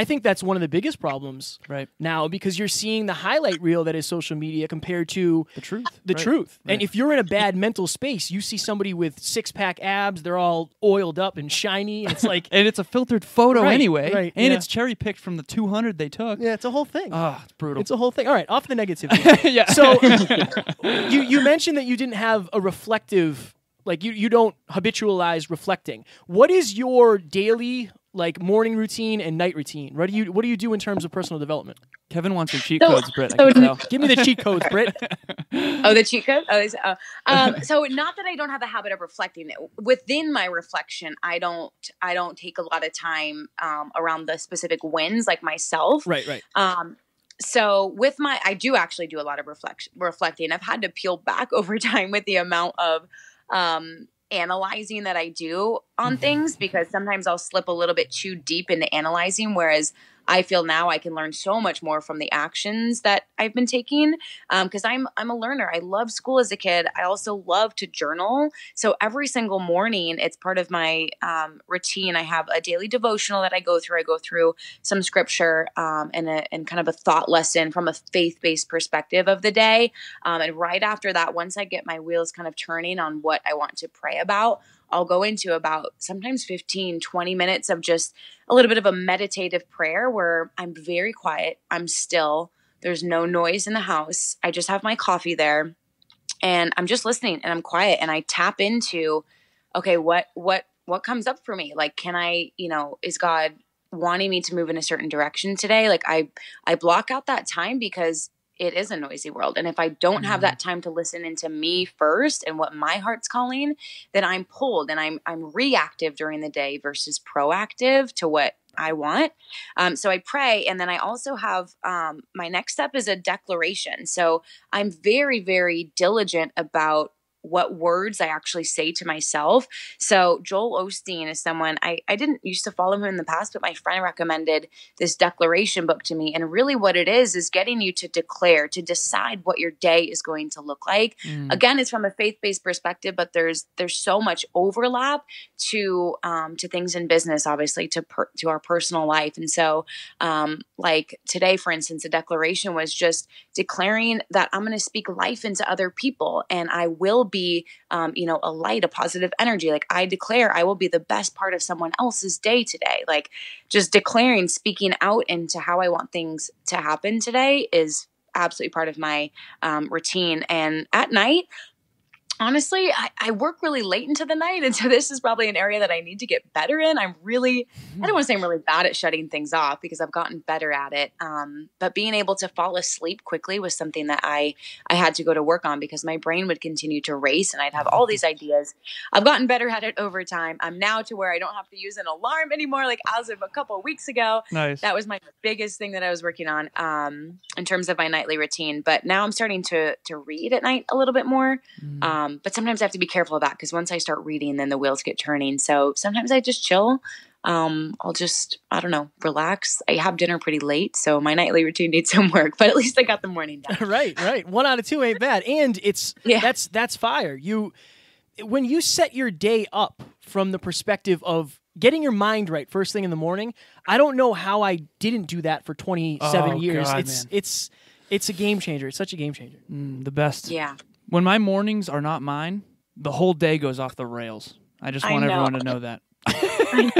think that's one of the biggest problems Right. now, because you're seeing the highlight reel that is social media compared to The truth. the Right. truth. Right. And if you're in a bad mental space, you see somebody with six-pack abs, they're all oiled up and shiny, and it's like, And it's a filtered photo Right, anyway. right, And yeah. it's cherry picked from the 200 they took. yeah, it's a whole thing. Oh, it's brutal. It's a whole thing. All right, off the negativity. yeah. So you mentioned that you didn't have a reflective, like you don't habitualize reflecting. What is your daily like morning routine and night routine? What do you do in terms of personal development? Kevin wants some cheat So- codes, Britt. I so- can tell. Give me the cheat codes, Britt. Oh, the cheat code? So not that I don't have a habit of reflecting. Within my reflection, I don't take a lot of time around the specific wins, like myself. Right. So I do actually do a lot of reflecting. I've had to peel back over time with the amount of analyzing that I do on things, because sometimes I'll slip a little bit too deep into analyzing, whereas I feel now I can learn so much more from the actions that I've been taking, because I'm a learner. I loved school as a kid. I also love to journal. So every single morning, it's part of my routine. I have a daily devotional that I go through. I go through some scripture and kind of a thought lesson from a faith-based perspective of the day. And right after that, once I get my wheels kind of turning on what I want to pray about, I'll go into about sometimes 15, 20 minutes of just a little bit of a meditative prayer where I'm very quiet. I'm still. There's no noise in the house. I just have my coffee there, and I'm just listening, and I'm quiet, and I tap into, okay, what comes up for me? Like, can I, is God wanting me to move in a certain direction today? Like I block out that time because it is a noisy world. And if I don't have that time to listen into me first and what my heart's calling, then I'm pulled and I'm reactive during the day versus proactive to what I want. So I pray. And then I also have, my next step is a declaration. So I'm very, very diligent about what words I actually say to myself. So Joel Osteen is someone, I didn't used to follow him in the past, but my friend recommended this declaration book to me. And really what it is getting you to declare, to decide what your day is going to look like. Again, it's from a faith-based perspective, but there's so much overlap to things in business, obviously, to our personal life. And so like today, for instance, a declaration was just declaring that I'm going to speak life into other people, and I will be a light, a positive energy. Like I declare I will be the best part of someone else's day today. Like just declaring, speaking out into how I want things to happen today is absolutely part of my routine. And at night, Honestly, I work really late into the night. And so this is probably an area that I need to get better in. I don't want to say I'm really bad at shutting things off because I've gotten better at it. But being able to fall asleep quickly was something that I had to go to work on because my brain would continue to race and I'd have all these ideas. I've gotten better at it over time. I'm now to where I don't have to use an alarm anymore. Like as of a couple of weeks ago, Nice. that was my biggest thing that I was working on in terms of my nightly routine. But now I'm starting to read at night a little bit more. But sometimes I have to be careful of that because once I start reading, then the wheels get turning. So sometimes I just chill. I'll just, I don't know, relax. I have dinner pretty late, so my nightly routine needs some work, but at least I got the morning done. Right. 1 out of 2 ain't bad. And that's fire. When you set your day up from the perspective of getting your mind right first thing in the morning, I don't know how I didn't do that for 27 years. God, it's a game changer. It's such a game changer. The best. Yeah. When my mornings are not mine, the whole day goes off the rails. I just want everyone to know that. I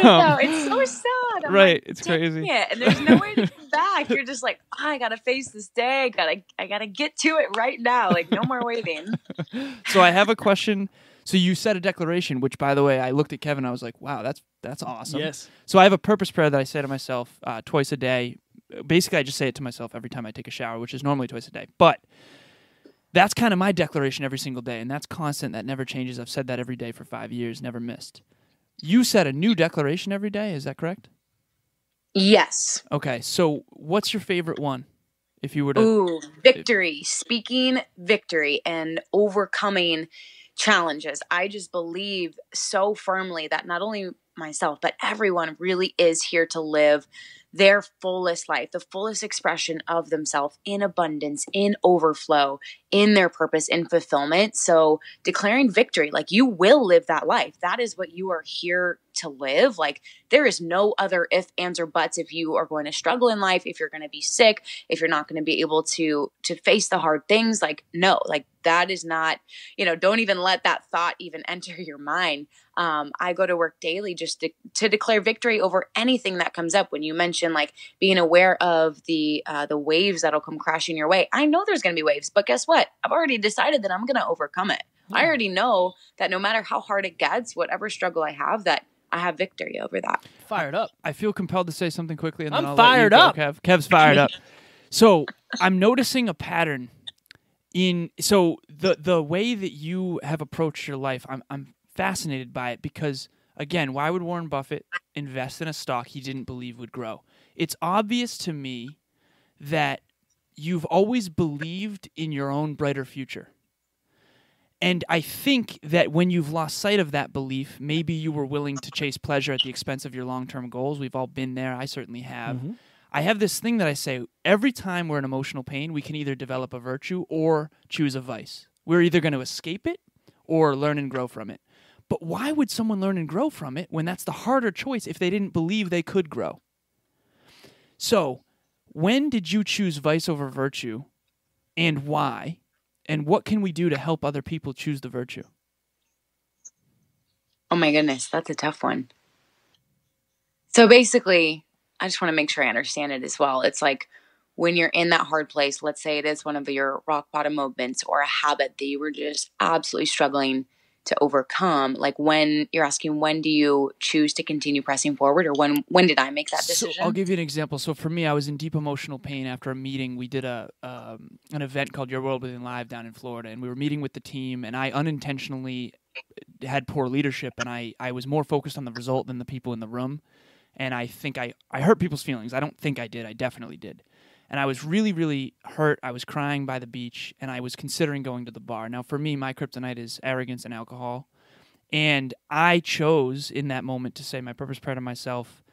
know. It's so sad. I'm right. Like, it's crazy. And there's no way to come back. You're just like, I got to face this day. I got to get to it right now. Like, no more waiting. So I have a question. So you said a declaration, which, by the way, I looked at Kevin. I was like, wow, that's awesome. Yes. So I have a purpose prayer that I say to myself twice a day. Basically, I just say it to myself every time I take a shower, which is normally twice a day. But that's kind of my declaration every single day, and that's constant. That never changes. I've said that every day for 5 years, never missed. You set a new declaration every day. Is that correct? Yes. Okay. So what's your favorite one? If you were to... Victory. Speaking victory and overcoming challenges. I just believe so firmly that not only myself, but everyone really is here to live their fullest life, the fullest expression of themselves in abundance, in overflow, in their purpose, in fulfillment. So declaring victory, like you will live that life. That is what you are here to live. Like there is no other if, ands, or buts. If you are going to struggle in life, if you're going to be sick, if you're not going to be able to face the hard things, like no, like that is not, don't even let that thought even enter your mind. I go to work daily just to declare victory over anything that comes up. When you mention like being aware of the waves that'll come crashing your way, I know there's going to be waves, but guess what? I've already decided that I'm going to overcome it. I already know that no matter how hard it gets, whatever struggle I have, that I have victory over that. Fired up. I feel compelled to say something quickly, and then I'm I'll fired let you up. go, Kev. Kev's fired up. So I'm noticing a pattern so the way that you have approached your life. I'm fascinated by it because, again, why would Warren Buffett invest in a stock he didn't believe would grow? It's obvious to me that you've always believed in your own brighter future. And I think that when you've lost sight of that belief, maybe you were willing to chase pleasure at the expense of your long-term goals. We've all been there. I certainly have. Mm-hmm. I have this thing that I say, every time we're in emotional pain, we can either develop a virtue or choose a vice. We're either going to escape it or learn and grow from it. But why would someone learn and grow from it when that's the harder choice if they didn't believe they could grow? So, when did you choose vice over virtue, and why? And what can we do to help other people choose the virtue? Oh my goodness, that's a tough one. So basically, I just want to make sure I understand it as well. It's like when you're in that hard place, let's say it is one of your rock bottom moments or a habit that you were just absolutely struggling to overcome. Like when you're asking, when do you choose to continue pressing forward, or when did I make that decision? So I'll give you an example. So for me, I was in deep emotional pain after a meeting. We did an event called Your World Within Live down in Florida, and we were meeting with the team, and I unintentionally had poor leadership, and I was more focused on the result than the people in the room. And I think I hurt people's feelings. I don't think I did. I definitely did. And I was really, really hurt. I was crying by the beach, and I was considering going to the bar. Now, for me, my kryptonite is arrogance and alcohol. And I chose in that moment to say my purpose prayer to myself.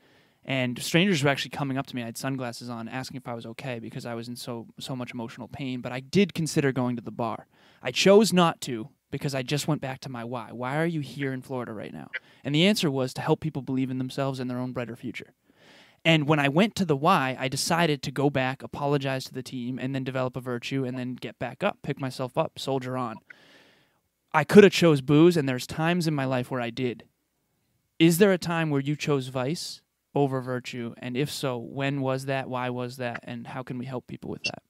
And strangers were actually coming up to me. I had sunglasses on, asking if I was okay because I was in so much emotional pain. But I did consider going to the bar. I chose not to because I just went back to my why. Why are you here in Florida right now? And the answer was to help people believe in themselves and their own brighter future. And when I went to the why, I decided to go back, apologize to the team, and then develop a virtue, and then get back up, pick myself up, soldier on. I could have chose booze, and there's times in my life where I did. Is there a time where you chose vice over virtue? And if so, when was that? Why was that? And how can we help people with that?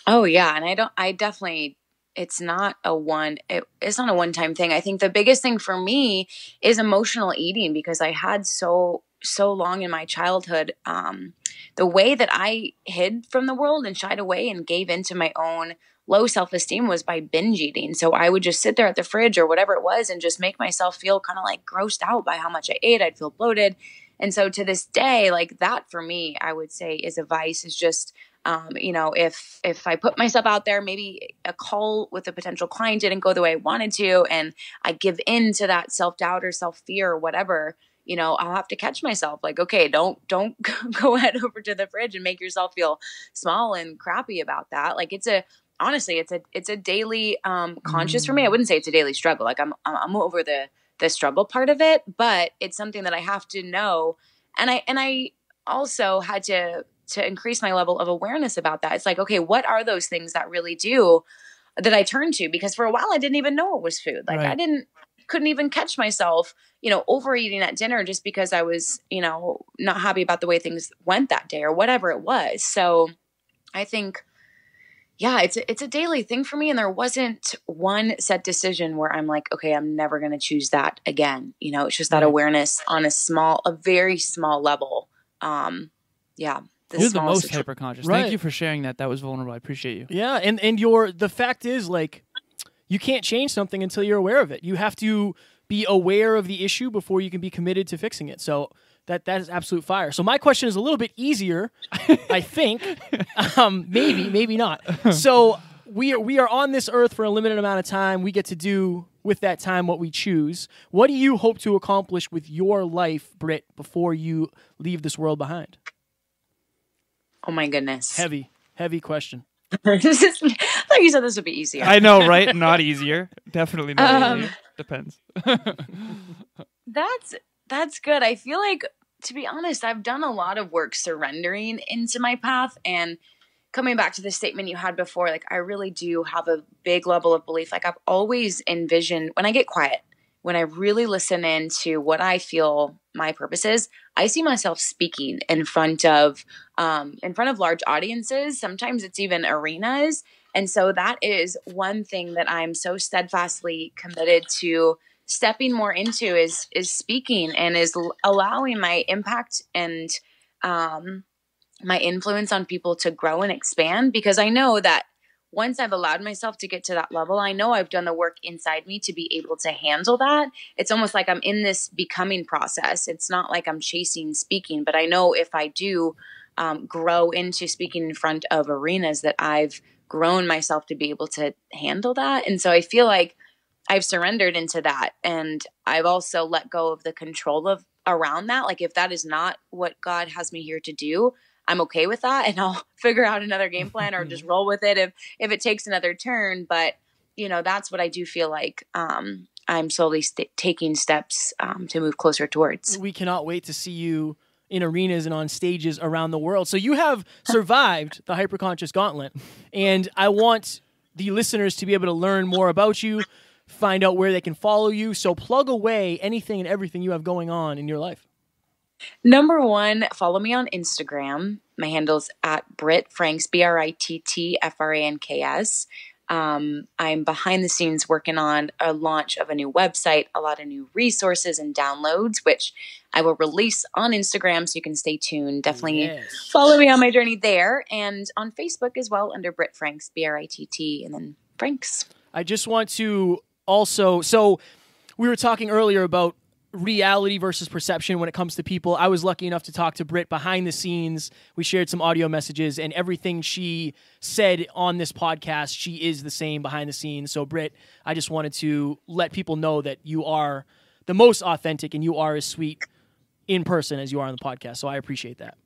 Oh, yeah. And I definitely, it's not a one-time thing. I think the biggest thing for me is emotional eating, because I had so long in my childhood, the way that I hid from the world and shied away and gave into my own low self-esteem was by binge eating. So I would just sit there at the fridge or whatever it was and just make myself feel kind of like grossed out by how much I ate. I'd feel bloated. And so to this day, like that for me, I would say is a vice, is just, if I put myself out there, maybe a call with a potential client didn't go the way I wanted to, and I give in to that self-doubt or self-fear or whatever, I'll have to catch myself like, okay, don't go head over to the fridge and make yourself feel small and crappy about that. Like honestly, it's a daily, conscious for me. I wouldn't say it's a daily struggle. Like I'm over the struggle part of it, but it's something that I have to know. And I also had to increase my level of awareness about that. It's like, okay, what are those things that really do that I turn to? Because for a while I didn't even know it was food. Like right. I couldn't even catch myself, overeating at dinner just because I was, not happy about the way things went that day or whatever it was. So I think, yeah, it's a daily thing for me. And there wasn't one set decision where I'm like, okay, I'm never going to choose that again. It's just that awareness on a very small level. Yeah. You're the most hyper-conscious. Right. Thank you for sharing that. That was vulnerable. I appreciate you. Yeah, and the fact is, like, you can't change something until you're aware of it. You have to be aware of the issue before you can be committed to fixing it. So that is absolute fire. So my question is a little bit easier, I think. Maybe not. So we are on this earth for a limited amount of time. We get to do with that time what we choose. What do you hope to accomplish with your life, Britt, before you leave this world behind? Oh my goodness. Heavy question. I thought you said this would be easier. I know, right? Not easier. Definitely not easier. Depends. That's good. I feel like, to be honest, I've done a lot of work surrendering into my path, and coming back to the statement you had before, like I really do have a big level of belief. Like I've always envisioned, when I get quiet, when I really listen into what I feel my purpose is, I see myself speaking in front of large audiences. Sometimes it's even arenas. And so that is one thing that I'm so steadfastly committed to stepping more into is speaking, and is allowing my impact and my influence on people to grow and expand. Because I know that once I've allowed myself to get to that level, I know I've done the work inside me to be able to handle that. It's almost like I'm in this becoming process. It's not like I'm chasing speaking, but I know if I do grow into speaking in front of arenas, that I've grown myself to be able to handle that. And so I feel like I've surrendered into that. And I've also let go of the control of around that. Like if that is not what God has me here to do, I'm okay with that, and I'll figure out another game plan or just roll with it if it takes another turn. But, that's what I do feel like I'm slowly taking steps to move closer towards. We cannot wait to see you in arenas and on stages around the world. So you have survived the Hyperconscious Gauntlet, and I want the listeners to be able to learn more about you, find out where they can follow you. So plug away anything and everything you have going on in your life. Number one, follow me on Instagram. My handle's at Britt Franks, BrittFranks. I'm behind the scenes working on a launch of a new website, a lot of new resources and downloads, which I will release on Instagram, so you can stay tuned. Definitely follow me on my journey there, and on Facebook as well under Britt Franks, BRITT, and then Franks. I just want to also, so we were talking earlier about reality versus perception when it comes to people. I was lucky enough to talk to Britt behind the scenes. We shared some audio messages, and everything she said on this podcast, she is the same behind the scenes. So Britt, I just wanted to let people know that you are the most authentic, and you are as sweet in person as you are on the podcast. So I appreciate that.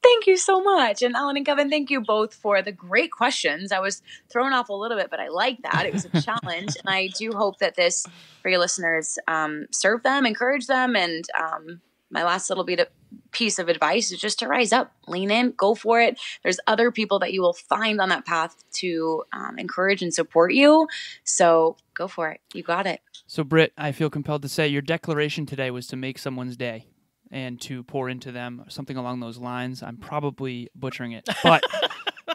Thank you so much. And Alan and Kevin, thank you both for the great questions. I was thrown off a little bit, but I like that. It was a challenge. And I do hope that this, for your listeners, serve them, encourage them. And my last little piece of advice is just to rise up, lean in, go for it. There's other people that you will find on that path to encourage and support you. So go for it. You got it. So Britt, I feel compelled to say your declaration today was to make someone's day and to pour into them, something along those lines. I'm probably butchering it, but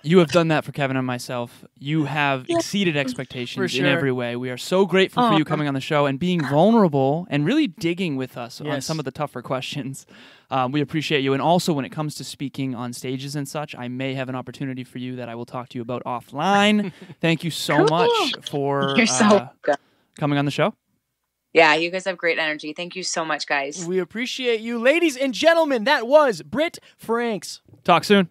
You have done that for Kevin and myself. You have exceeded expectations in sure. every way. We are so grateful for you coming on the show and being vulnerable and really digging with us on some of the tougher questions. We appreciate you. And also when it comes to speaking on stages and such, I may have an opportunity for you that I will talk to you about offline. Thank you so much for You're so good. coming on the show. Yeah, you guys have great energy. Thank you so much, guys. We appreciate you. Ladies and gentlemen, that was Britt Franks. Talk soon.